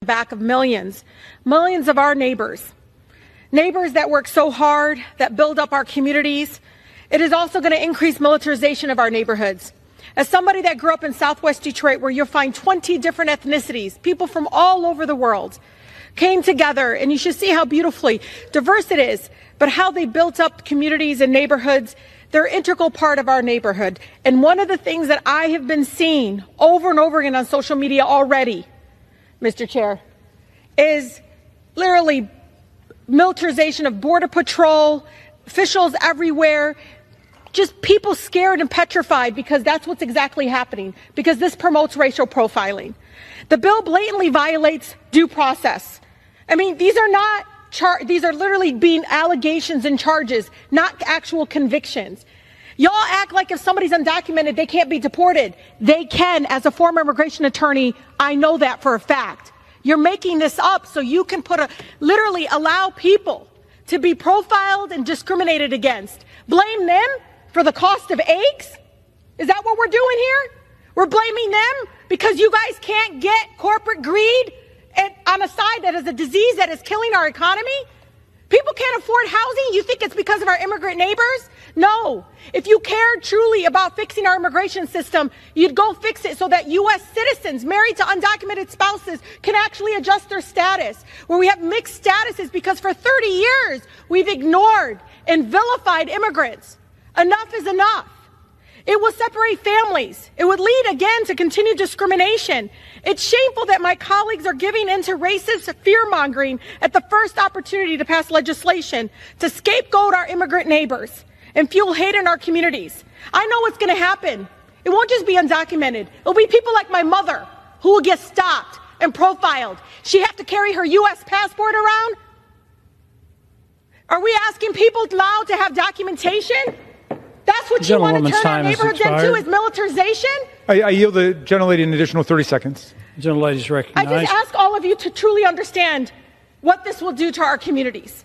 back of millions of our neighbors that work so hard, that build up our communities. It is also going to increase militarization of our neighborhoods. As somebody that grew up in Southwest Detroit, where you'll find 20 different ethnicities, people from all over the world came together, and you should see how beautifully diverse it is, but how they built up communities and neighborhoods. They're an integral part of our neighborhood. And one of the things that I have been seeing over and over again on social media already, Mr. Chair, is literally militarization of Border Patrol, officials everywhere, just people scared and petrified because that's what's exactly happening, because this promotes racial profiling. The bill blatantly violates due process. I mean, these are literally being allegations and charges, not actual convictions. Y'all act like if somebody's undocumented, they can't be deported. They can. As a former immigration attorney, I know that for a fact. You're making this up so you can literally allow people to be profiled and discriminated against. Blame them for the cost of eggs? Is that what we're doing here? We're blaming them because you guys can't get corporate greed on a side that is a disease that is killing our economy? People can't afford housing? You think it's because of our immigrant neighbors? No. If you cared truly about fixing our immigration system, you'd go fix it so that U.S. citizens married to undocumented spouses can actually adjust their status, where we have mixed statuses because for 30 years we've ignored and vilified immigrants. Enough is enough. It will separate families. It would lead again to continued discrimination. It's shameful that my colleagues are giving into racist fear-mongering at the first opportunity to pass legislation to scapegoat our immigrant neighbors and fuel hate in our communities. I know what's going to happen. It won't just be undocumented. It'll be people like my mother who will get stopped and profiled. She have to carry her U.S. passport around? Are we asking people allowed to have documentation? That's what you want to turn our neighborhoods into, is militarization? I yield the gentlelady an additional 30 seconds. The gentlelady is recognized. I just ask all of you to truly understand what this will do to our communities.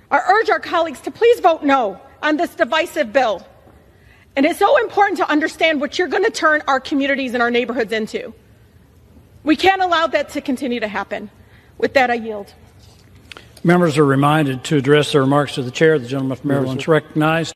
I urge our colleagues to please vote no on this divisive bill. And it's so important to understand what you're going to turn our communities and our neighborhoods into. We can't allow that to continue to happen. With that, I yield. Members are reminded to address their remarks to the chair. The gentleman from Maryland is recognized.